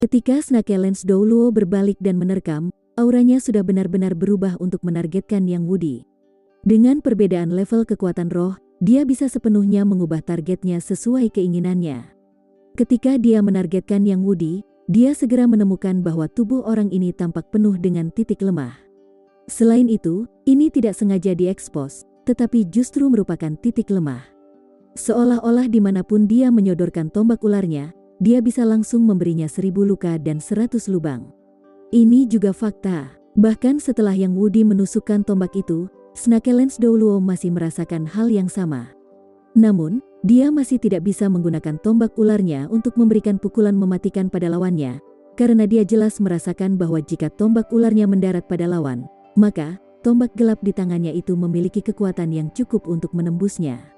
Ketika Snake Lens Douluo berbalik dan menerkam, auranya sudah benar-benar berubah untuk menargetkan Yang Wudi. Dengan perbedaan level kekuatan roh, dia bisa sepenuhnya mengubah targetnya sesuai keinginannya. Ketika dia menargetkan Yang Wudi, dia segera menemukan bahwa tubuh orang ini tampak penuh dengan titik lemah. Selain itu, ini tidak sengaja diekspos, tetapi justru merupakan titik lemah. Seolah-olah dimanapun dia menyodorkan tombak ularnya, dia bisa langsung memberinya 1000 luka dan 100 lubang. Ini juga fakta. Bahkan setelah Yang Wudi menusukkan tombak itu, Snake Lens Douluo masih merasakan hal yang sama. Namun, dia masih tidak bisa menggunakan tombak ularnya untuk memberikan pukulan mematikan pada lawannya, karena dia jelas merasakan bahwa jika tombak ularnya mendarat pada lawan, maka tombak gelap di tangannya itu memiliki kekuatan yang cukup untuk menembusnya.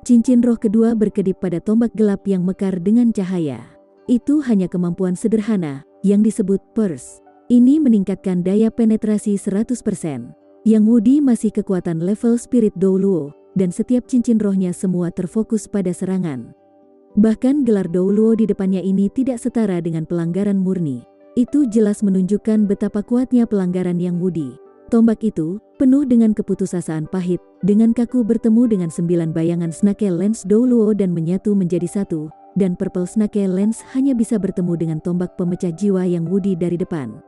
Cincin roh kedua berkedip pada tombak gelap yang mekar dengan cahaya. Itu hanya kemampuan sederhana, yang disebut Purse. Ini meningkatkan daya penetrasi 100%. Yang Wudi masih kekuatan level Spirit Douluo, dan setiap cincin rohnya semua terfokus pada serangan. Bahkan gelar Douluo di depannya ini tidak setara dengan pelanggaran murni. Itu jelas menunjukkan betapa kuatnya pelanggaran Yang Wudi. Tombak itu, penuh dengan keputusasaan pahit, dengan kaku bertemu dengan 9 bayangan Snake Lens Douluo dan menyatu menjadi satu, dan Purple Snake Lens hanya bisa bertemu dengan tombak pemecah jiwa Yang Wudi dari depan.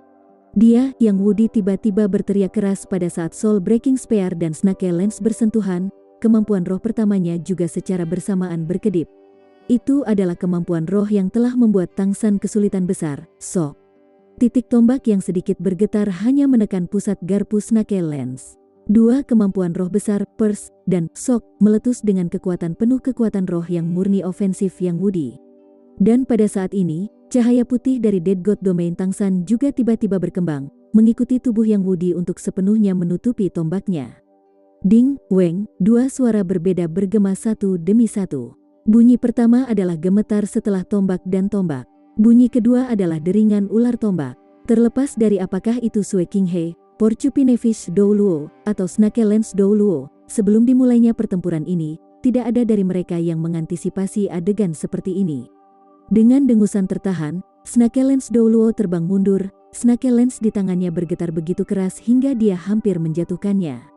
Dia, Yang Wudi tiba-tiba berteriak keras pada saat Soul Breaking Spear dan Snake Lens bersentuhan. Kemampuan roh pertamanya juga secara bersamaan berkedip. Itu adalah kemampuan roh yang telah membuat Tang San kesulitan besar, Shock. Titik tombak yang sedikit bergetar hanya menekan pusat garpu Snake Lens. Dua kemampuan roh besar, Purse, dan Shock, meletus dengan kekuatan penuh kekuatan roh yang murni ofensif Yang Wudi. Dan pada saat ini, cahaya putih dari Dead God Domain Tang San juga tiba-tiba berkembang, mengikuti tubuh Yang Wudi untuk sepenuhnya menutupi tombaknya. Ding, weng, dua suara berbeda bergema satu demi satu. Bunyi pertama adalah gemetar setelah tombak dan tombak. Bunyi kedua adalah deringan ular tombak. Terlepas dari apakah itu Sue King He, Porcupine Fish Douluo, atau Snake Lens Douluo, sebelum dimulainya pertempuran ini, tidak ada dari mereka yang mengantisipasi adegan seperti ini. Dengan dengusan tertahan, Snake Lens Douluo terbang mundur, Snake Lens di tangannya bergetar begitu keras hingga dia hampir menjatuhkannya.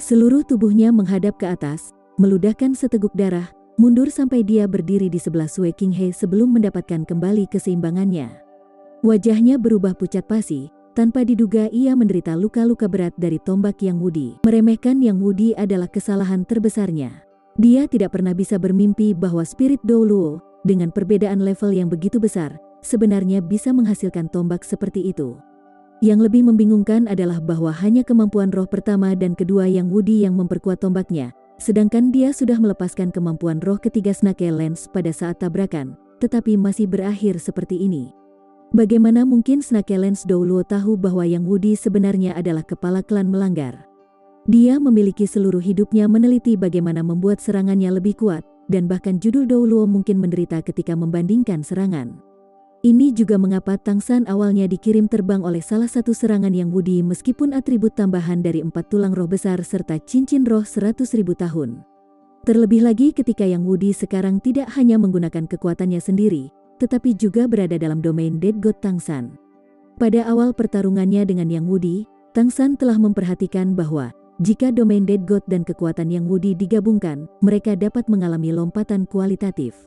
Seluruh tubuhnya menghadap ke atas, meludahkan seteguk darah, mundur sampai dia berdiri di sebelah Sue King He sebelum mendapatkan kembali keseimbangannya. Wajahnya berubah pucat pasi, tanpa diduga ia menderita luka-luka berat dari tombak Yang Wudi. Meremehkan Yang Wudi adalah kesalahan terbesarnya. Dia tidak pernah bisa bermimpi bahwa Spirit Douluo, dengan perbedaan level yang begitu besar, sebenarnya bisa menghasilkan tombak seperti itu. Yang lebih membingungkan adalah bahwa hanya kemampuan roh pertama dan kedua Yang Wudi yang memperkuat tombaknya, sedangkan dia sudah melepaskan kemampuan roh ketiga Snake Lens pada saat tabrakan, tetapi masih berakhir seperti ini. Bagaimana mungkin Snake Lens Douluo tahu bahwa Yang Wudi sebenarnya adalah kepala klan melanggar? Dia memiliki seluruh hidupnya meneliti bagaimana membuat serangannya lebih kuat, dan bahkan judul Douluo mungkin menderita ketika membandingkan serangan. Ini juga mengapa Tang San awalnya dikirim terbang oleh salah satu serangan Yang Wudi meskipun atribut tambahan dari 4 tulang roh besar serta cincin roh 100.000 tahun. Terlebih lagi ketika Yang Wudi sekarang tidak hanya menggunakan kekuatannya sendiri, tetapi juga berada dalam domain Dead God Tang San. Pada awal pertarungannya dengan Yang Wudi, Tang San telah memperhatikan bahwa jika domain Dead God dan kekuatan Yang Wudi digabungkan, mereka dapat mengalami lompatan kualitatif.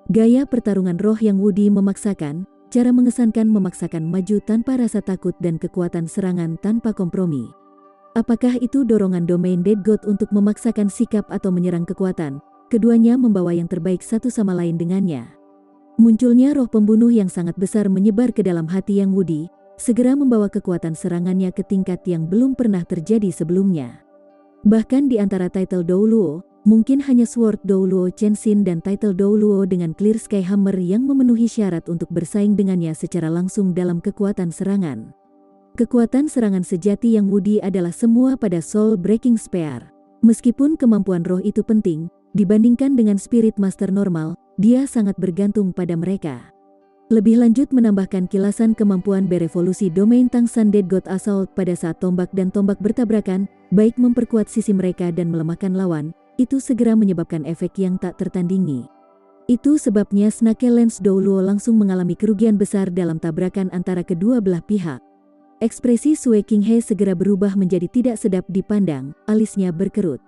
Gaya pertarungan roh Yang Wudi memaksakan, cara mengesankan memaksakan maju tanpa rasa takut dan kekuatan serangan tanpa kompromi. Apakah itu dorongan domain Dead God untuk memaksakan sikap atau menyerang kekuatan? Keduanya membawa yang terbaik satu sama lain dengannya. Munculnya roh pembunuh yang sangat besar menyebar ke dalam hati Yang Wudi, segera membawa kekuatan serangannya ke tingkat yang belum pernah terjadi sebelumnya. Bahkan di antara title Douluo, mungkin hanya Sword Douluo Chenshin dan title Douluo dengan Clear Sky Hammer yang memenuhi syarat untuk bersaing dengannya secara langsung dalam kekuatan serangan. Kekuatan serangan sejati Yang Wudi adalah semua pada Soul Breaking Spear. Meskipun kemampuan roh itu penting, dibandingkan dengan Spirit Master normal, dia sangat bergantung pada mereka. Lebih lanjut menambahkan kilasan kemampuan berevolusi domain Tang San Dead God Assault pada saat tombak dan tombak bertabrakan, baik memperkuat sisi mereka dan melemahkan lawan, itu segera menyebabkan efek yang tak tertandingi. Itu sebabnya Snake Lance Douluo langsung mengalami kerugian besar dalam tabrakan antara kedua belah pihak. Ekspresi Sue Qinghe segera berubah menjadi tidak sedap dipandang, alisnya berkerut.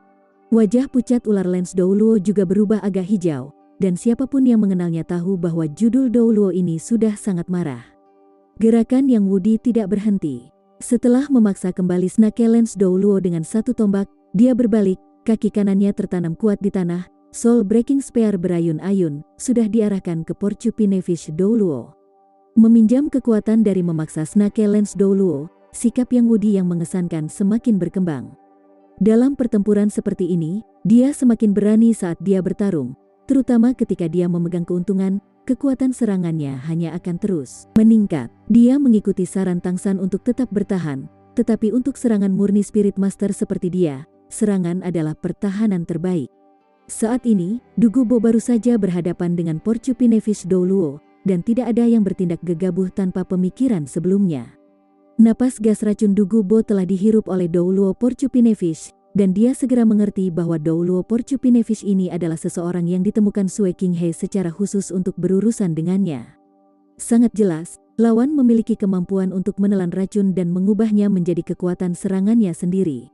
Wajah pucat ular Lance Douluo juga berubah agak hijau, dan siapapun yang mengenalnya tahu bahwa judul Douluo ini sudah sangat marah. Gerakan Yang Wudi tidak berhenti. Setelah memaksa kembali Snake Lance Douluo dengan satu tombak, dia berbalik, kaki kanannya tertanam kuat di tanah. Soul Breaking Spear berayun-ayun, sudah diarahkan ke Porcupine Fish Douluo. Meminjam kekuatan dari memaksa Snake Lance Douluo, sikap Yang Wudi yang mengesankan semakin berkembang. Dalam pertempuran seperti ini, dia semakin berani saat dia bertarung, terutama ketika dia memegang keuntungan, kekuatan serangannya hanya akan terus meningkat. Dia mengikuti saran Tangsan untuk tetap bertahan, tetapi untuk serangan murni Spirit Master seperti dia, serangan adalah pertahanan terbaik. Saat ini, Dugubo baru saja berhadapan dengan Porcupine Fish Douluo, dan tidak ada yang bertindak gegabah tanpa pemikiran sebelumnya. Napas gas racun Dugubo telah dihirup oleh Douluo Porcupine Fish, dan dia segera mengerti bahwa Douluo Porcupine Fish ini adalah seseorang yang ditemukan Sue Qinghe secara khusus untuk berurusan dengannya. Sangat jelas, lawan memiliki kemampuan untuk menelan racun dan mengubahnya menjadi kekuatan serangannya sendiri.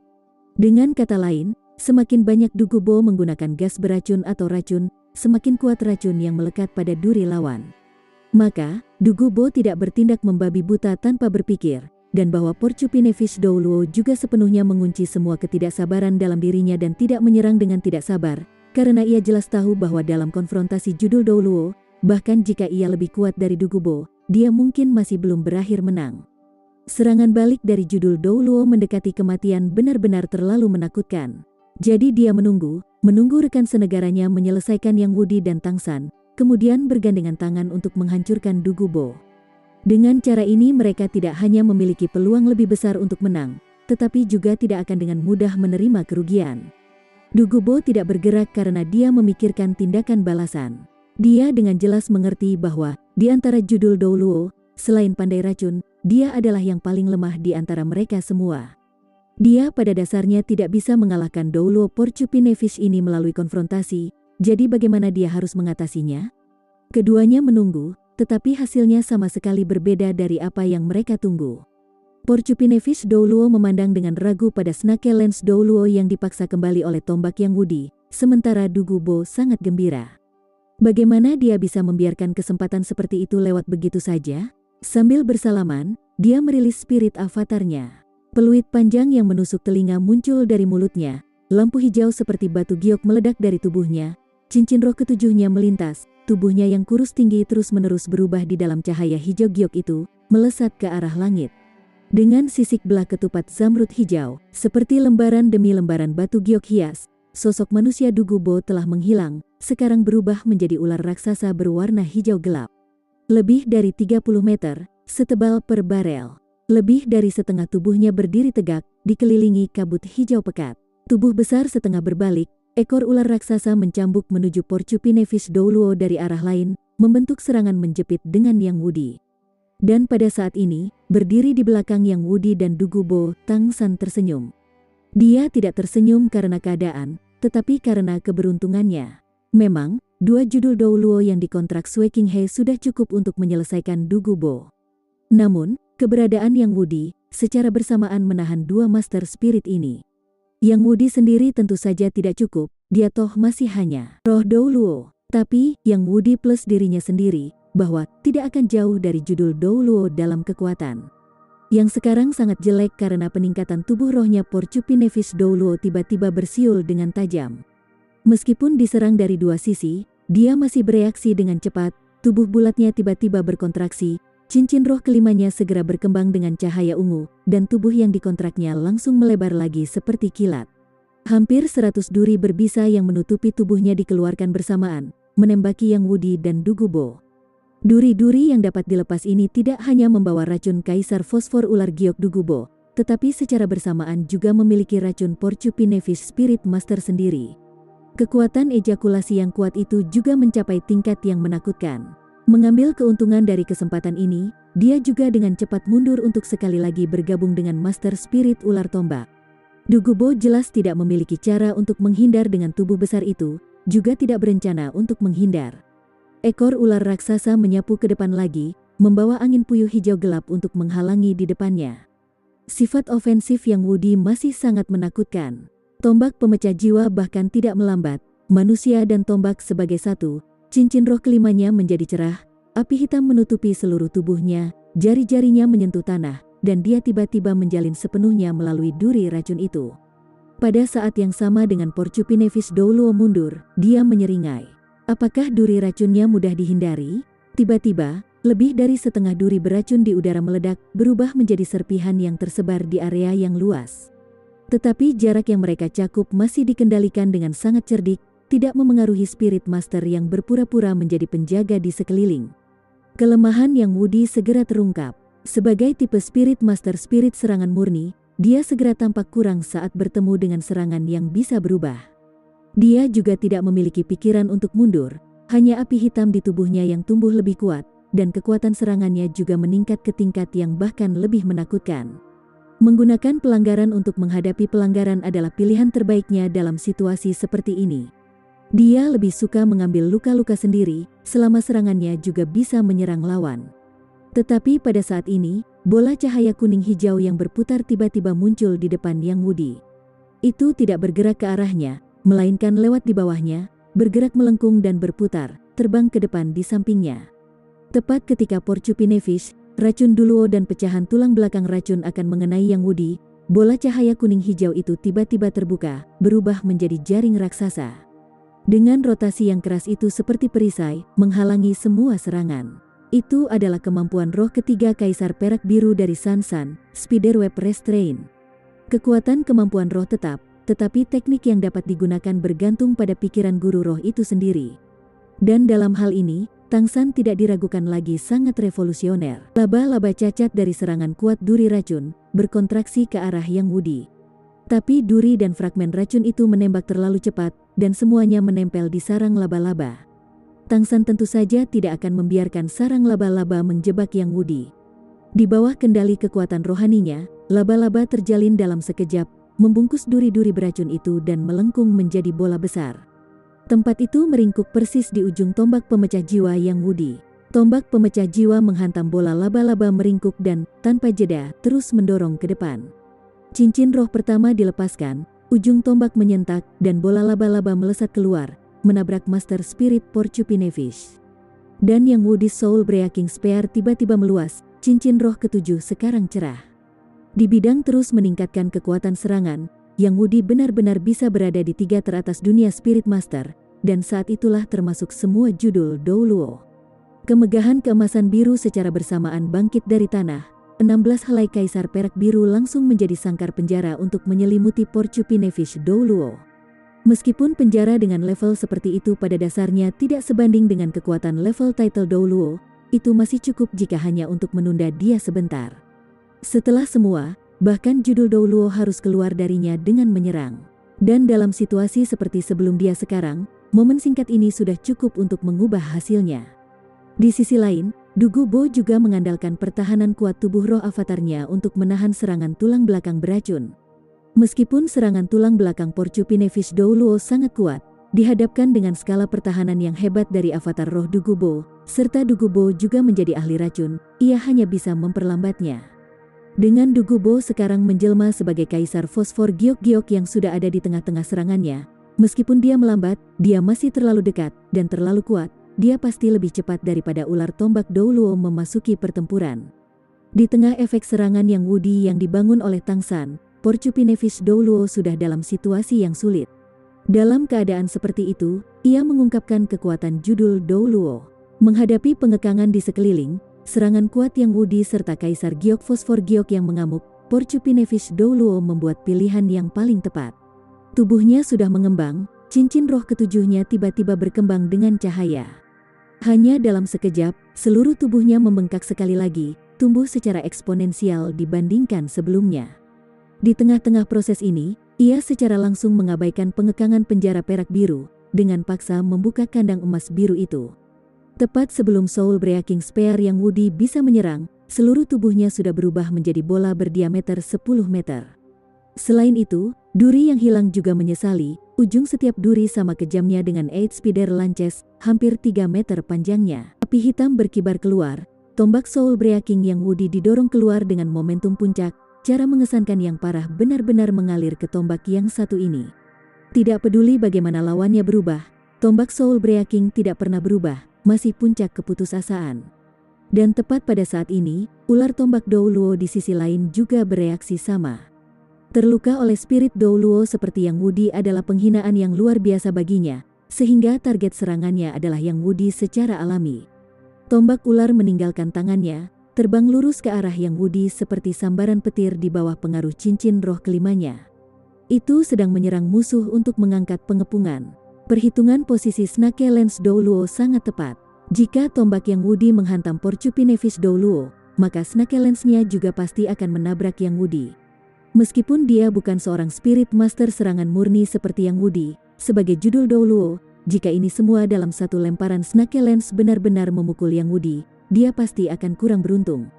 Dengan kata lain, semakin banyak Dugubo menggunakan gas beracun atau racun, semakin kuat racun yang melekat pada duri lawan. Maka, Dugubo tidak bertindak membabi buta tanpa berpikir, dan bahwa Porcupine Fish Douluo juga sepenuhnya mengunci semua ketidaksabaran dalam dirinya dan tidak menyerang dengan tidak sabar, karena ia jelas tahu bahwa dalam konfrontasi judul Douluo, bahkan jika ia lebih kuat dari Dugubo, dia mungkin masih belum berakhir menang. Serangan balik dari judul Douluo mendekati kematian benar-benar terlalu menakutkan. Jadi dia menunggu rekan senegaranya menyelesaikan Yang Wudi dan Tangsan, kemudian bergandengan tangan untuk menghancurkan Dugubo. Dengan cara ini mereka tidak hanya memiliki peluang lebih besar untuk menang, tetapi juga tidak akan dengan mudah menerima kerugian. Dugubo tidak bergerak karena dia memikirkan tindakan balasan. Dia dengan jelas mengerti bahwa, di antara judul Douluo, selain pandai racun, dia adalah yang paling lemah di antara mereka semua. Dia pada dasarnya tidak bisa mengalahkan Douluo Porcupine Fish ini melalui konfrontasi, jadi bagaimana dia harus mengatasinya? Keduanya menunggu, tetapi hasilnya sama sekali berbeda dari apa yang mereka tunggu. Porcupine Fish Douluo memandang dengan ragu pada Snake Lance Douluo yang dipaksa kembali oleh tombak Yang Wudi, sementara Dugubo sangat gembira. Bagaimana dia bisa membiarkan kesempatan seperti itu lewat begitu saja? Sambil bersalaman, dia merilis spirit avatarnya. Peluit panjang yang menusuk telinga muncul dari mulutnya, lampu hijau seperti batu giok meledak dari tubuhnya, cincin roh ketujuhnya melintas, tubuhnya yang kurus tinggi terus-menerus berubah di dalam cahaya hijau giok itu, melesat ke arah langit. Dengan sisik belah ketupat zamrud hijau, seperti lembaran demi lembaran batu giok hias, sosok manusia Dugubo telah menghilang, sekarang berubah menjadi ular raksasa berwarna hijau gelap. Lebih dari 30 meter, setebal per barel. Lebih dari setengah tubuhnya berdiri tegak, dikelilingi kabut hijau pekat. Tubuh besar setengah berbalik, ekor ular raksasa mencambuk menuju Porcupine Fish Douluo dari arah lain, membentuk serangan menjepit dengan Yang Wudi. Dan pada saat ini, berdiri di belakang Yang Wudi dan Dugubo, Tangsan tersenyum. Dia tidak tersenyum karena keadaan, tetapi karena keberuntungannya. Memang, dua judul Douluo yang dikontrak Sue Qinghe sudah cukup untuk menyelesaikan Dugubo. Namun, keberadaan Yang Wudi secara bersamaan menahan dua Master Spirit ini. Yang Wudi sendiri tentu saja tidak cukup, dia toh masih hanya roh Douluo. Tapi, Yang Wudi plus dirinya sendiri, bahwa tidak akan jauh dari judul Douluo dalam kekuatan. Yang sekarang sangat jelek karena peningkatan tubuh rohnya Porcupine Fish Douluo tiba-tiba bersiul dengan tajam. Meskipun diserang dari dua sisi, dia masih bereaksi dengan cepat, tubuh bulatnya tiba-tiba berkontraksi, cincin roh kelimanya segera berkembang dengan cahaya ungu, dan tubuh yang dikontraknya langsung melebar lagi seperti kilat. Hampir 100 duri berbisa yang menutupi tubuhnya dikeluarkan bersamaan, menembaki Yang Wudi dan Dugubo. Duri-duri yang dapat dilepas ini tidak hanya membawa racun Kaisar Fosfor Ular Giok Dugubo, tetapi secara bersamaan juga memiliki racun Porcupine Fish Spirit Master sendiri. Kekuatan ejakulasi yang kuat itu juga mencapai tingkat yang menakutkan. Mengambil keuntungan dari kesempatan ini, dia juga dengan cepat mundur untuk sekali lagi bergabung dengan Master Spirit Ular Tombak. Dugubo jelas tidak memiliki cara untuk menghindar dengan tubuh besar itu, juga tidak berencana untuk menghindar. Ekor ular raksasa menyapu ke depan lagi, membawa angin puyuh hijau gelap untuk menghalangi di depannya. Sifat ofensif yang Woody masih sangat menakutkan. Tombak pemecah jiwa bahkan tidak melambat, manusia dan tombak sebagai satu, cincin roh kelimanya menjadi cerah, api hitam menutupi seluruh tubuhnya, jari-jarinya menyentuh tanah, dan dia tiba-tiba menjalin sepenuhnya melalui duri racun itu. Pada saat yang sama dengan Porcupine Fish Douluo mundur, dia menyeringai. Apakah duri racunnya mudah dihindari? Tiba-tiba, lebih dari setengah duri beracun di udara meledak, berubah menjadi serpihan yang tersebar di area yang luas. Tetapi jarak yang mereka cakup masih dikendalikan dengan sangat cerdik, tidak memengaruhi Spirit Master yang berpura-pura menjadi penjaga di sekeliling. Kelemahan yang Woody segera terungkap. Sebagai tipe Spirit Master Spirit serangan murni, dia segera tampak kurang saat bertemu dengan serangan yang bisa berubah. Dia juga tidak memiliki pikiran untuk mundur, hanya api hitam di tubuhnya yang tumbuh lebih kuat, dan kekuatan serangannya juga meningkat ke tingkat yang bahkan lebih menakutkan. Menggunakan pelanggaran untuk menghadapi pelanggaran adalah pilihan terbaiknya dalam situasi seperti ini. Dia lebih suka mengambil luka-luka sendiri, selama serangannya juga bisa menyerang lawan. Tetapi pada saat ini, bola cahaya kuning hijau yang berputar tiba-tiba muncul di depan Yang Woody. Itu tidak bergerak ke arahnya, melainkan lewat di bawahnya, bergerak melengkung dan berputar, terbang ke depan di sampingnya. Tepat ketika Porcupine Fish, racun Douluo dan pecahan tulang belakang racun akan mengenai Yang Woody, bola cahaya kuning hijau itu tiba-tiba terbuka, berubah menjadi jaring raksasa. Dengan rotasi yang keras itu seperti perisai, menghalangi semua serangan. Itu adalah kemampuan roh ketiga Kaisar Perak Biru dari Sansan, Spiderweb Restraint. Kekuatan kemampuan roh tetap, tetapi teknik yang dapat digunakan bergantung pada pikiran guru roh itu sendiri. Dan dalam hal ini, Tangsan tidak diragukan lagi sangat revolusioner. Laba-laba cacat dari serangan kuat duri racun, berkontraksi ke arah Yang Woody. Tapi duri dan fragmen racun itu menembak terlalu cepat, dan semuanya menempel di sarang laba-laba. Tangsan tentu saja tidak akan membiarkan sarang laba-laba menjebak Yang Woody. Di bawah kendali kekuatan rohaninya, laba-laba terjalin dalam sekejap, membungkus duri-duri beracun itu dan melengkung menjadi bola besar. Tempat itu meringkuk persis di ujung tombak pemecah jiwa Yang Woody. Tombak pemecah jiwa menghantam bola laba-laba meringkuk dan, tanpa jeda, terus mendorong ke depan. Cincin roh pertama dilepaskan, ujung tombak menyentak, dan bola laba-laba melesat keluar, menabrak Master Spirit Porcupine Fish. Dan Yang Woody's Soul Breaking Spear tiba-tiba meluas, cincin roh ketujuh sekarang cerah. Di bidang terus meningkatkan kekuatan serangan, Yang Woody benar-benar bisa berada di 3 teratas dunia Spirit Master, dan saat itulah termasuk semua judul Douluo. Kemegahan keemasan biru secara bersamaan bangkit dari tanah, 16 helai Kaisar Perak Biru langsung menjadi sangkar penjara untuk menyelimuti Porcupine Fish Douluo. Meskipun penjara dengan level seperti itu pada dasarnya tidak sebanding dengan kekuatan level title Douluo, itu masih cukup jika hanya untuk menunda dia sebentar. Setelah semua, bahkan judul Douluo harus keluar darinya dengan menyerang. Dan dalam situasi seperti sebelum dia sekarang, momen singkat ini sudah cukup untuk mengubah hasilnya. Di sisi lain, Dugubo juga mengandalkan pertahanan kuat tubuh roh avatarnya untuk menahan serangan tulang belakang beracun. Meskipun serangan tulang belakang Porcupine Fish Douluo sangat kuat, dihadapkan dengan skala pertahanan yang hebat dari avatar roh Dugubo, serta Dugubo juga menjadi ahli racun, ia hanya bisa memperlambatnya. Dengan Dugubo sekarang menjelma sebagai Kaisar Fosfor Giok-Giok yang sudah ada di tengah-tengah serangannya, meskipun dia melambat, dia masih terlalu dekat, dan terlalu kuat, dia pasti lebih cepat daripada ular tombak Douluo memasuki pertempuran. Di tengah efek serangan Yang Woody yang dibangun oleh Tangsan, Porcupine Fish Douluo sudah dalam situasi yang sulit. Dalam keadaan seperti itu, ia mengungkapkan kekuatan judul Douluo. Menghadapi pengekangan di sekeliling, serangan kuat Yang Woody serta Kaisar Giok Fosfor Giok yang mengamuk, Porcupine Fish Douluo membuat pilihan yang paling tepat. Tubuhnya sudah mengembang, cincin roh ketujuhnya tiba-tiba berkembang dengan cahaya. Hanya dalam sekejap, seluruh tubuhnya membengkak sekali lagi, tumbuh secara eksponensial dibandingkan sebelumnya. Di tengah-tengah proses ini, ia secara langsung mengabaikan pengekangan penjara perak biru, dengan paksa membuka kandang emas biru itu. Tepat sebelum Soul Breaking Spear Yang Woody bisa menyerang, seluruh tubuhnya sudah berubah menjadi bola berdiameter 10 meter. Selain itu, duri yang hilang juga menyesali, Ujung setiap duri sama kejamnya dengan Speeder Lances, hampir 3 meter panjangnya. Api hitam berkibar keluar, tombak Soul Breaking yang Woody didorong keluar dengan momentum puncak, cara mengesankan yang parah benar-benar mengalir ke tombak yang satu ini. Tidak peduli bagaimana lawannya berubah, tombak Soul Breaking tidak pernah berubah, masih puncak keputusasaan. Dan tepat pada saat ini, ular tombak Douluo di sisi lain juga bereaksi sama. Terluka oleh spirit Douluo seperti yang Woody adalah penghinaan yang luar biasa baginya, sehingga target serangannya adalah yang Woody secara alami. Tombak ular meninggalkan tangannya, terbang lurus ke arah yang Woody seperti sambaran petir di bawah pengaruh cincin roh kelimanya. Itu sedang menyerang musuh untuk mengangkat pengepungan. Perhitungan posisi Snake Lens Douluo sangat tepat. Jika tombak yang Woody menghantam Porcupine-Fish Douluo, maka Snake Lens-nya juga pasti akan menabrak yang Woody. Meskipun dia bukan seorang spirit master serangan murni seperti yang Woody, sebagai judul Douluo, jika ini semua dalam satu lemparan Snake Lens benar-benar memukul yang Woody, dia pasti akan kurang beruntung.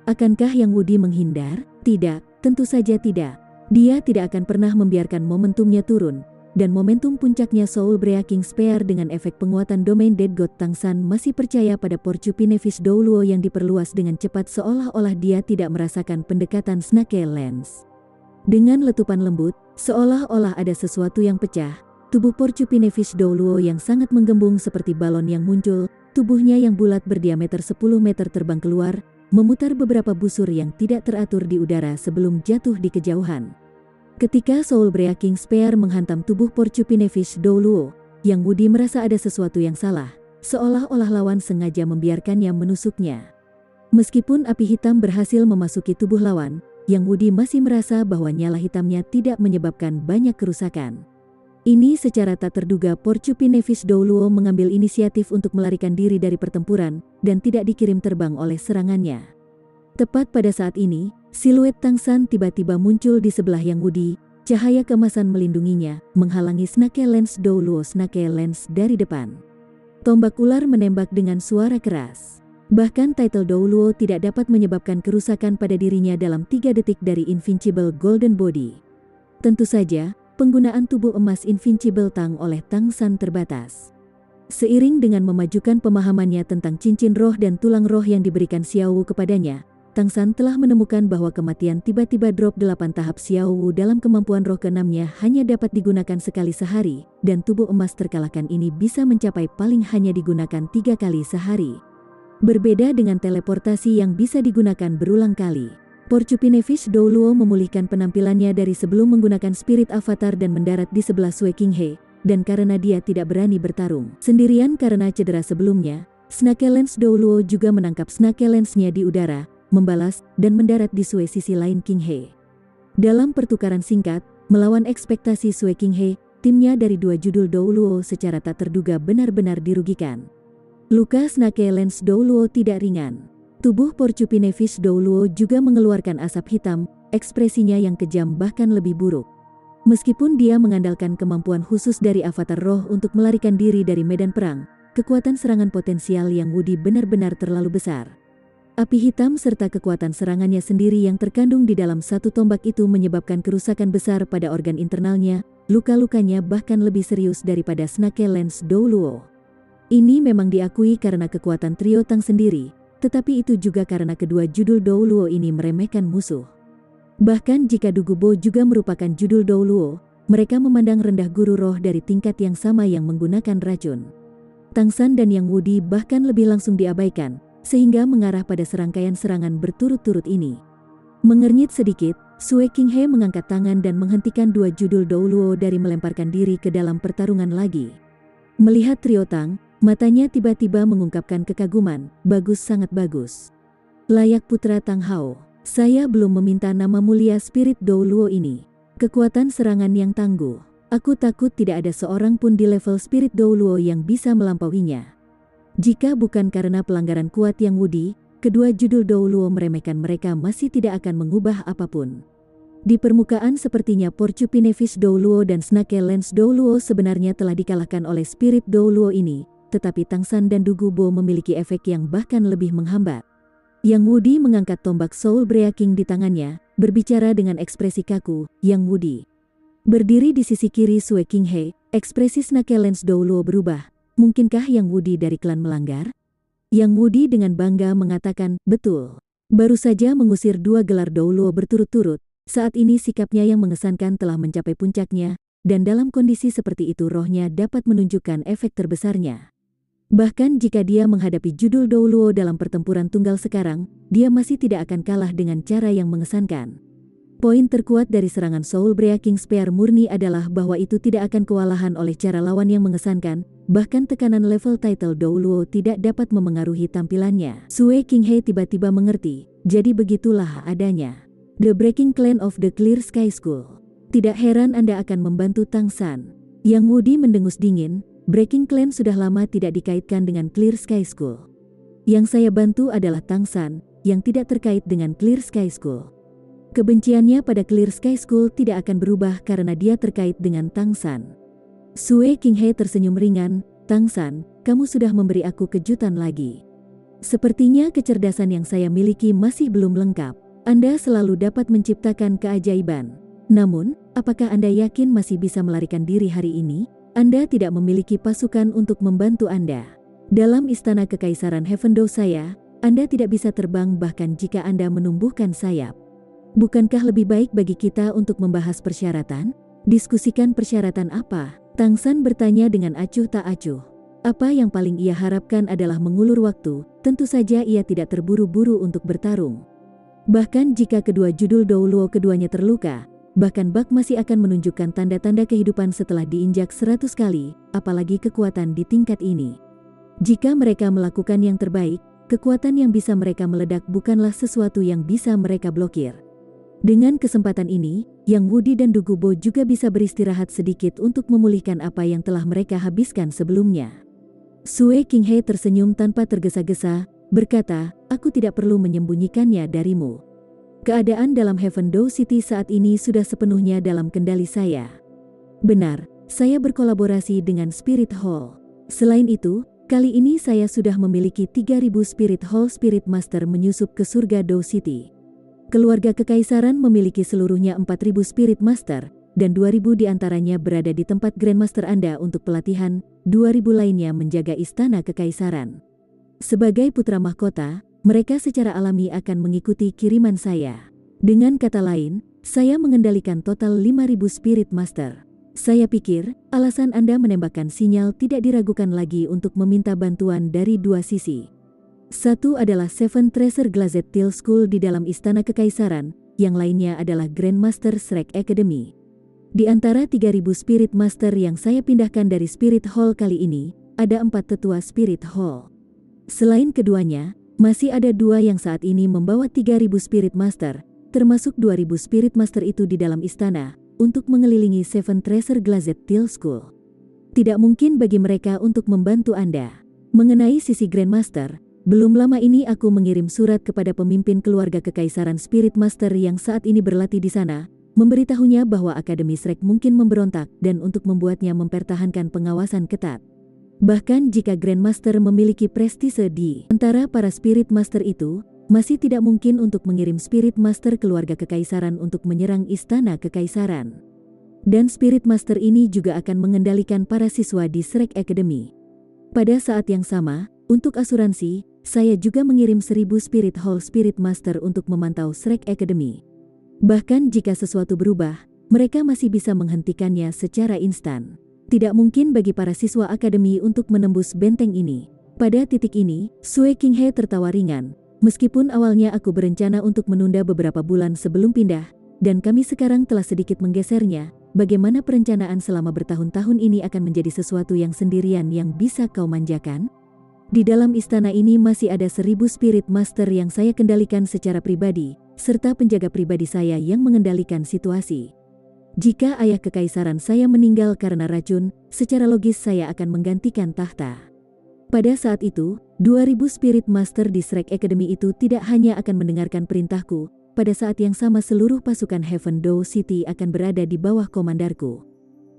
Akankah yang Woody menghindar? Tidak, tentu saja tidak. Dia tidak akan pernah membiarkan momentumnya turun, dan momentum puncaknya Soul Breaking Spear dengan efek penguatan domain Dead God Tangsan masih percaya pada Porcupine-Fish Douluo yang diperluas dengan cepat seolah-olah dia tidak merasakan pendekatan Snake Lens. Dengan letupan lembut, seolah-olah ada sesuatu yang pecah, tubuh Porcupine-Fish Douluo yang sangat menggembung seperti balon yang muncul, tubuhnya yang bulat berdiameter 10 meter terbang keluar, memutar beberapa busur yang tidak teratur di udara sebelum jatuh di kejauhan. Ketika Soul Breaking Spear menghantam tubuh Porcupine-Fish Douluo, yang Woody merasa ada sesuatu yang salah, seolah-olah lawan sengaja membiarkannya menusuknya. Meskipun api hitam berhasil memasuki tubuh lawan, yang Woody masih merasa bahwa nyala hitamnya tidak menyebabkan banyak kerusakan. Ini secara tak terduga Porcupine-Fish Douluo mengambil inisiatif untuk melarikan diri dari pertempuran dan tidak dikirim terbang oleh serangannya. Tepat pada saat ini, siluet Tangsan tiba-tiba muncul di sebelah yang Woody, cahaya keemasan melindunginya, menghalangi Snake Lens Douluo Snake Lens dari depan. Tombak ular menembak dengan suara keras. Bahkan title Douluo tidak dapat menyebabkan kerusakan pada dirinya dalam 3 detik dari Invincible Golden Body. Tentu saja, penggunaan tubuh emas Invincible Tang oleh Tangsan terbatas. Seiring dengan memajukan pemahamannya tentang cincin roh dan tulang roh yang diberikan Xiao Wu kepadanya, Tangsan telah menemukan bahwa kematian tiba-tiba drop 8 tahap Xiao Wu dalam kemampuan roh ke-6-nya hanya dapat digunakan sekali sehari, dan tubuh emas terkalahkan ini bisa mencapai paling hanya digunakan 3 kali sehari. Berbeda dengan teleportasi yang bisa digunakan berulang kali, Porcupine-Fish Douluo memulihkan penampilannya dari sebelum menggunakan spirit avatar dan mendarat di sebelah Sue King He, dan karena dia tidak berani bertarung sendirian karena cedera sebelumnya, Snake Lens Douluo juga menangkap Snake Lens-nya di udara, membalas, dan mendarat di Sue sisi lain King He. Dalam pertukaran singkat, melawan ekspektasi Sue King He, timnya dari 2 judul Douluo secara tak terduga benar-benar dirugikan. Luka Snake Lens Douluo tidak ringan. Tubuh Porcupine-Fish Douluo juga mengeluarkan asap hitam, ekspresinya yang kejam bahkan lebih buruk. Meskipun dia mengandalkan kemampuan khusus dari avatar roh untuk melarikan diri dari medan perang, kekuatan serangan potensial yang Woody benar-benar terlalu besar. Api hitam serta kekuatan serangannya sendiri yang terkandung di dalam satu tombak itu menyebabkan kerusakan besar pada organ internalnya, luka-lukanya bahkan lebih serius daripada Snake Lens Douluo. Ini memang diakui karena kekuatan trio Tang sendiri, tetapi itu juga karena kedua judul Douluo ini meremehkan musuh. Bahkan jika Dugubo juga merupakan judul Douluo, mereka memandang rendah guru roh dari tingkat yang sama yang menggunakan racun. Tangsan dan Yang Woody bahkan lebih langsung diabaikan, sehingga mengarah pada serangkaian serangan berturut-turut ini. Mengernyit sedikit, Sue King He mengangkat tangan dan menghentikan 2 judul Douluo dari melemparkan diri ke dalam pertarungan lagi. Melihat trio Tang, matanya tiba-tiba mengungkapkan kekaguman, bagus sangat bagus. Layak putra Tang Hao, saya belum meminta nama mulia spirit Douluo ini. Kekuatan serangan yang tangguh. Aku takut tidak ada seorang pun di level spirit Douluo yang bisa melampauinya. Jika bukan karena pelanggaran kuat yang Woody, kedua judul Douluo meremehkan mereka masih tidak akan mengubah apapun. Di permukaan sepertinya Porcupine-Fish Douluo dan Snake Lens Douluo sebenarnya telah dikalahkan oleh spirit Douluo ini, tetapi Tangsan dan Dugubo memiliki efek yang bahkan lebih menghambat. Yang Woody mengangkat tombak Soul Breaking di tangannya, berbicara dengan ekspresi kaku, Yang Woody. Berdiri di sisi kiri Sue Qinghe, ekspresi Snake Lens Douluo berubah. Mungkinkah Yang Wudi dari klan melanggar? Yang Wudi dengan bangga mengatakan, betul. Baru saja mengusir 2 gelar Douluo berturut-turut, saat ini sikapnya yang mengesankan telah mencapai puncaknya, dan dalam kondisi seperti itu rohnya dapat menunjukkan efek terbesarnya. Bahkan jika dia menghadapi judul Douluo dalam pertempuran tunggal sekarang, dia masih tidak akan kalah dengan cara yang mengesankan. Poin terkuat dari serangan Soul Breaking Spear murni adalah bahwa itu tidak akan kewalahan oleh cara lawan yang mengesankan, bahkan tekanan level title Douluo tidak dapat memengaruhi tampilannya. Sue Qinghe tiba-tiba mengerti, jadi begitulah adanya. The Breaking Clan of the Clear Sky School. Tidak heran Anda akan membantu Tang San. Yang Wudi mendengus dingin, Breaking Clan sudah lama tidak dikaitkan dengan Clear Sky School. Yang saya bantu adalah Tang San, yang tidak terkait dengan Clear Sky School. Kebenciannya pada Clear Sky School tidak akan berubah karena dia terkait dengan Tang San. Sue Qinghe tersenyum ringan, Tang San, kamu sudah memberi aku kejutan lagi. Sepertinya kecerdasan yang saya miliki masih belum lengkap. Anda selalu dapat menciptakan keajaiban. Namun, apakah Anda yakin masih bisa melarikan diri hari ini? Anda tidak memiliki pasukan untuk membantu Anda. Dalam istana kekaisaran Heaven Door saya, Anda tidak bisa terbang bahkan jika Anda menumbuhkan sayap. Bukankah lebih baik bagi kita untuk membahas persyaratan? Diskusikan persyaratan apa? Tang San bertanya dengan acuh tak acuh. Apa yang paling ia harapkan adalah mengulur waktu, tentu saja ia tidak terburu-buru untuk bertarung. Bahkan jika kedua judul Douluo keduanya terluka, bahkan Bak masih akan menunjukkan tanda-tanda kehidupan setelah diinjak 100 kali, apalagi kekuatan di tingkat ini. Jika mereka melakukan yang terbaik, kekuatan yang bisa mereka meledak bukanlah sesuatu yang bisa mereka blokir. Dengan kesempatan ini, Yang Wudi dan Dugubo juga bisa beristirahat sedikit untuk memulihkan apa yang telah mereka habiskan sebelumnya. Sue Qinghe tersenyum tanpa tergesa-gesa, berkata, aku tidak perlu menyembunyikannya darimu. Keadaan dalam Heaven Door City saat ini sudah sepenuhnya dalam kendali saya. Benar, saya berkolaborasi dengan Spirit Hall. Selain itu, kali ini saya sudah memiliki 3.000 Spirit Hall Spirit Master menyusup ke surga Door City. Keluarga kekaisaran memiliki seluruhnya 4.000 Spirit Master, dan 2.000 diantaranya berada di tempat Grandmaster Anda untuk pelatihan, 2.000 lainnya menjaga istana kekaisaran. Sebagai putra mahkota, mereka secara alami akan mengikuti kiriman saya. Dengan kata lain, saya mengendalikan total 5.000 Spirit Master. Saya pikir, alasan Anda menembakkan sinyal tidak diragukan lagi untuk meminta bantuan dari 2 sisi. Satu adalah Seven Treasure Glazed Teal School di dalam Istana Kekaisaran, yang lainnya adalah Grandmaster Shrek Academy. Di antara 3.000 Spirit Master yang saya pindahkan dari Spirit Hall kali ini, ada 4 tetua Spirit Hall. Selain keduanya, masih ada 2 yang saat ini membawa 3.000 Spirit Master, termasuk 2.000 Spirit Master itu di dalam istana, untuk mengelilingi Seven Treasure Glazed Teal School. Tidak mungkin bagi mereka untuk membantu Anda. Mengenai sisi Grandmaster, belum lama ini aku mengirim surat kepada pemimpin keluarga kekaisaran Spirit Master yang saat ini berlatih di sana, memberitahunya bahwa Akademi Shrek mungkin memberontak dan untuk membuatnya mempertahankan pengawasan ketat. Bahkan jika Grandmaster memiliki prestise di antara para Spirit Master itu, masih tidak mungkin untuk mengirim Spirit Master keluarga kekaisaran untuk menyerang istana kekaisaran. Dan Spirit Master ini juga akan mengendalikan para siswa di Shrek Academy. Pada saat yang sama, untuk asuransi, saya juga mengirim 1.000 Spirit Hall Spirit Master untuk memantau Shrek Academy. Bahkan jika sesuatu berubah, mereka masih bisa menghentikannya secara instan. Tidak mungkin bagi para siswa akademi untuk menembus benteng ini. Pada titik ini, Sue Qinghe tertawa ringan. Meskipun awalnya aku berencana untuk menunda beberapa bulan sebelum pindah, dan kami sekarang telah sedikit menggesernya, bagaimana perencanaan selama bertahun-tahun ini akan menjadi sesuatu yang sendirian yang bisa kau manjakan? Di dalam istana ini masih ada 1.000 Spirit Master yang saya kendalikan secara pribadi, serta penjaga pribadi saya yang mengendalikan situasi. Jika ayah kekaisaran saya meninggal karena racun, secara logis saya akan menggantikan tahta. Pada saat itu, 2.000 Spirit Master di Shrek Academy itu tidak hanya akan mendengarkan perintahku, pada saat yang sama seluruh pasukan Heaven Door City akan berada di bawah komandarku.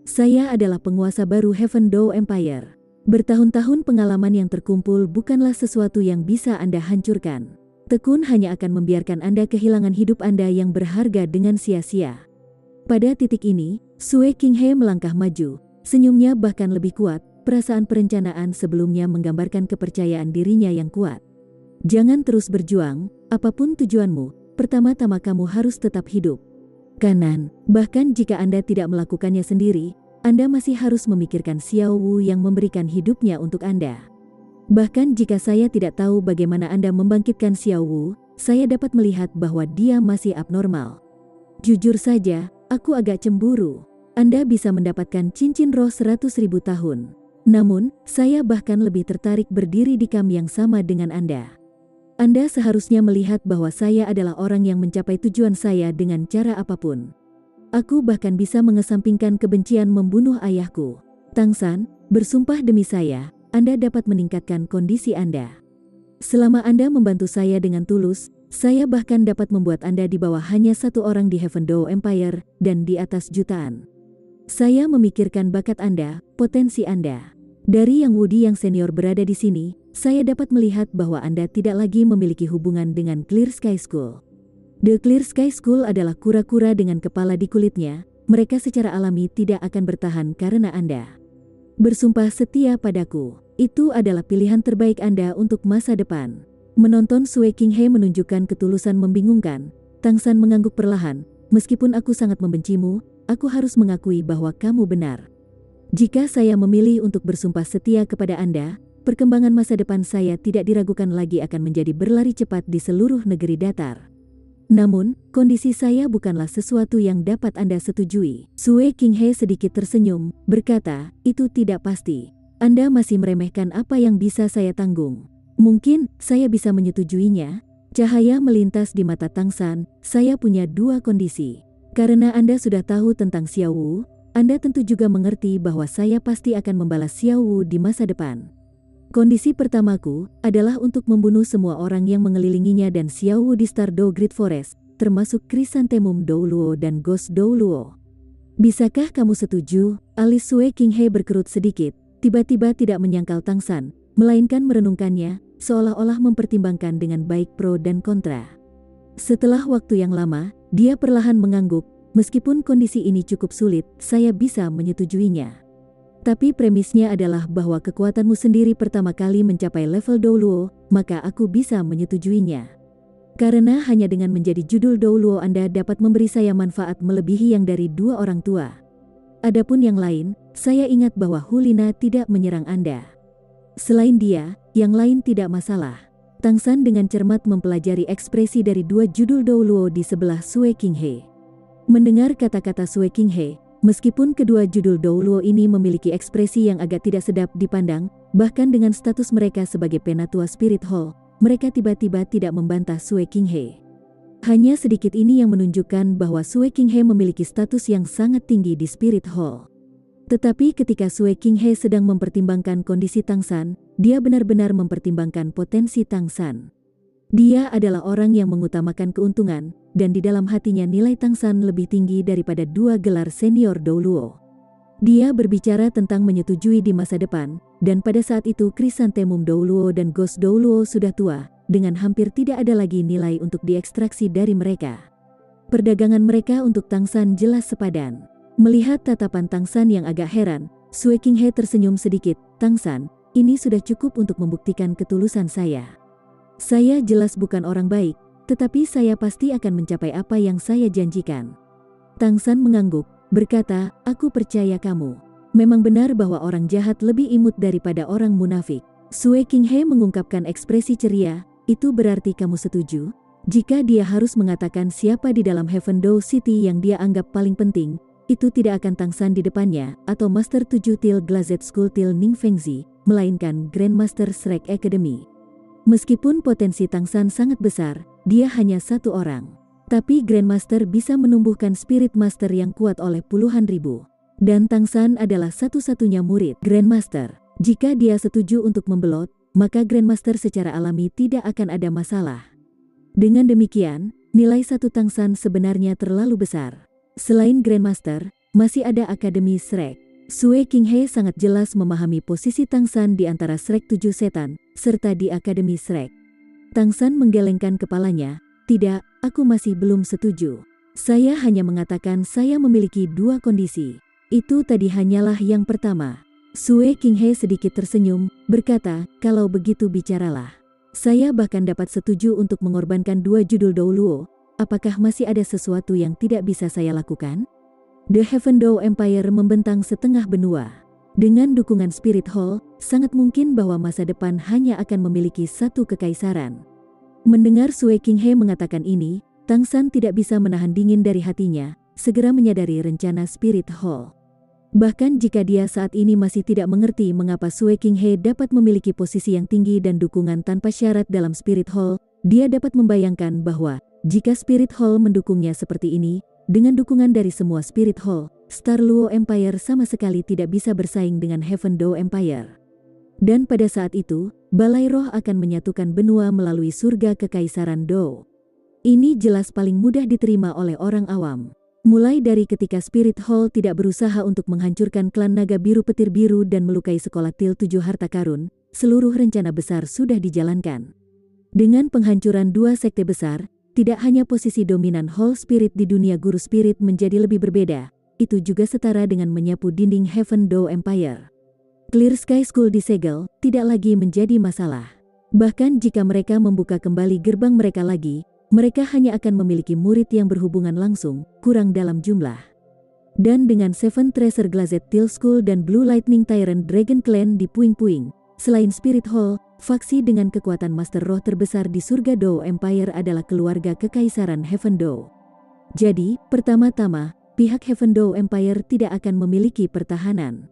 Saya adalah penguasa baru Heaven Door Empire. Bertahun-tahun pengalaman yang terkumpul bukanlah sesuatu yang bisa Anda hancurkan. Tekun hanya akan membiarkan Anda kehilangan hidup Anda yang berharga dengan sia-sia. Pada titik ini, Sue Qinghe melangkah maju, senyumnya bahkan lebih kuat, perasaan perencanaan sebelumnya menggambarkan kepercayaan dirinya yang kuat. Jangan terus berjuang, apapun tujuanmu, pertama-tama kamu harus tetap hidup. Kanan, bahkan jika Anda tidak melakukannya sendiri, Anda masih harus memikirkan Xiao Wu yang memberikan hidupnya untuk Anda. Bahkan jika saya tidak tahu bagaimana Anda membangkitkan Xiao Wu, saya dapat melihat bahwa dia masih abnormal. Jujur saja, aku agak cemburu. Anda bisa mendapatkan cincin roh 100.000 tahun. Namun, saya bahkan lebih tertarik berdiri di kam yang sama dengan Anda. Anda seharusnya melihat bahwa saya adalah orang yang mencapai tujuan saya dengan cara apapun. Aku bahkan bisa mengesampingkan kebencian membunuh ayahku. Tang San, bersumpah demi saya, Anda dapat meningkatkan kondisi Anda. Selama Anda membantu saya dengan tulus, saya bahkan dapat membuat Anda di bawah hanya satu orang di Heaven Dao Empire dan di atas jutaan. Saya memikirkan bakat Anda, potensi Anda. Dari Yang Wudi yang senior berada di sini, saya dapat melihat bahwa Anda tidak lagi memiliki hubungan dengan Clear Sky School. The Clear Sky School adalah kura-kura dengan kepala di kulitnya, mereka secara alami tidak akan bertahan karena Anda. Bersumpah setia padaku, itu adalah pilihan terbaik Anda untuk masa depan. Menonton Sue Qinghe menunjukkan ketulusan membingungkan, Tang San mengangguk perlahan, meskipun aku sangat membencimu, aku harus mengakui bahwa kamu benar. Jika saya memilih untuk bersumpah setia kepada Anda, perkembangan masa depan saya tidak diragukan lagi akan menjadi berlari cepat di seluruh negeri datar. Namun, kondisi saya bukanlah sesuatu yang dapat Anda setujui. Sue Qinghe sedikit tersenyum, berkata, itu tidak pasti. Anda masih meremehkan apa yang bisa saya tanggung. Mungkin, saya bisa menyetujuinya. Cahaya melintas di mata Tang San, saya punya dua kondisi. Karena Anda sudah tahu tentang Xiao Wu, Anda tentu juga mengerti bahwa saya pasti akan membalas Xiao Wu di masa depan. Kondisi pertamaku adalah untuk membunuh semua orang yang mengelilinginya dan Xiao Wu di Star Dao Great Forest, termasuk Chrysanthemum Dao Luo dan Ghost Dao Luo. Bisakah kamu setuju? Alis Sue Qinghe berkerut sedikit, tiba-tiba tidak menyangkal Tang San, melainkan merenungkannya, seolah-olah mempertimbangkan dengan baik pro dan kontra. Setelah waktu yang lama, dia perlahan mengangguk, meskipun kondisi ini cukup sulit, saya bisa menyetujuinya. Tapi premisnya adalah bahwa kekuatanmu sendiri pertama kali mencapai level Dao Luo, maka aku bisa menyetujuinya. Karena hanya dengan menjadi judul Dao Luo Anda dapat memberi saya manfaat melebihi yang dari dua orang tua. Adapun yang lain, saya ingat bahwa Hulina tidak menyerang Anda. Selain dia, yang lain tidak masalah. Tang San dengan cermat mempelajari ekspresi dari dua judul Dao Luo di sebelah Sue Qinghe. Mendengar kata-kata Sue Qinghe, meskipun kedua judul Dao Luo ini memiliki ekspresi yang agak tidak sedap dipandang, bahkan dengan status mereka sebagai penatua Spirit Hall, mereka tiba-tiba tidak membantah Sue Qinghe. Hanya sedikit ini yang menunjukkan bahwa Sue Qinghe memiliki status yang sangat tinggi di Spirit Hall. Tetapi ketika Sue Qinghe sedang mempertimbangkan kondisi Tang San, dia benar-benar mempertimbangkan potensi Tang San. Dia adalah orang yang mengutamakan keuntungan, dan di dalam hatinya nilai Tang San lebih tinggi daripada dua gelar senior Dao Luo. Dia berbicara tentang menyetujui di masa depan, dan pada saat itu Chrysanthemum Dao Luo dan Ghost Dao Luo sudah tua, dengan hampir tidak ada lagi nilai untuk diekstraksi dari mereka. Perdagangan mereka untuk Tang San jelas sepadan. Melihat tatapan Tang San yang agak heran, Sue Qinghe tersenyum sedikit, Tang San, ini sudah cukup untuk membuktikan ketulusan saya. Saya jelas bukan orang baik, tetapi saya pasti akan mencapai apa yang saya janjikan. Tang San mengangguk, berkata, aku percaya kamu. Memang benar bahwa orang jahat lebih imut daripada orang munafik. Sue Qinghe mengungkapkan ekspresi ceria, itu berarti kamu setuju? Jika dia harus mengatakan siapa di dalam Heaven Dao City yang dia anggap paling penting, itu tidak akan Tang San di depannya, atau Master 7 Til Glazed School Til Ning Fengzi, melainkan Grandmaster Shrek Academy. Meskipun potensi Tang San sangat besar, dia hanya satu orang. Tapi Grandmaster bisa menumbuhkan Spirit Master yang kuat oleh puluhan ribu. Dan Tang San adalah satu-satunya murid Grandmaster. Jika dia setuju untuk membelot, maka Grandmaster secara alami tidak akan ada masalah. Dengan demikian, nilai satu Tang San sebenarnya terlalu besar. Selain Grandmaster, masih ada Akademi Shrek. Sue Qinghe sangat jelas memahami posisi Tang San di antara Shrek 7 setan, serta di Akademi Shrek. Tang San menggelengkan kepalanya, tidak, aku masih belum setuju. Saya hanya mengatakan saya memiliki dua kondisi. Itu tadi hanyalah yang pertama. Sue Qinghe sedikit tersenyum, berkata, kalau begitu bicaralah. Saya bahkan dapat setuju untuk mengorbankan 2 judul Douluo. Apakah masih ada sesuatu yang tidak bisa saya lakukan? The Heaven Dou Empire membentang setengah benua. Dengan dukungan Spirit Hall, sangat mungkin bahwa masa depan hanya akan memiliki satu kekaisaran. Mendengar Sue Qinghe mengatakan ini, Tang San tidak bisa menahan dingin dari hatinya, segera menyadari rencana Spirit Hall. Bahkan jika dia saat ini masih tidak mengerti mengapa Sue Qinghe dapat memiliki posisi yang tinggi dan dukungan tanpa syarat dalam Spirit Hall, dia dapat membayangkan bahwa jika Spirit Hall mendukungnya seperti ini, dengan dukungan dari semua Spirit Hall, Star Luo Empire sama sekali tidak bisa bersaing dengan Heaven Dou Empire. Dan pada saat itu, Balai Roh akan menyatukan benua melalui surga Kekaisaran Dou. Ini jelas paling mudah diterima oleh orang awam. Mulai dari ketika Spirit Hall tidak berusaha untuk menghancurkan klan naga biru petir biru dan melukai sekolah Til 7 harta karun, seluruh rencana besar sudah dijalankan. Dengan penghancuran dua sekte besar, tidak hanya posisi dominan Hall Spirit di dunia guru spirit menjadi lebih berbeda, itu juga setara dengan menyapu dinding Heaven Dou Empire. Clear Sky School disegel, tidak lagi menjadi masalah. Bahkan jika mereka membuka kembali gerbang mereka lagi, mereka hanya akan memiliki murid yang berhubungan langsung, kurang dalam jumlah. Dan dengan Seven Treasure Glazed Til School dan Blue Lightning Tyrant Dragon Clan di puing-puing, selain Spirit Hall, faksi dengan kekuatan Master Roh terbesar di surga Dou Empire adalah keluarga Kekaisaran Heaven Dou. Jadi, pertama-tama, pihak Heaven Dou Empire tidak akan memiliki pertahanan.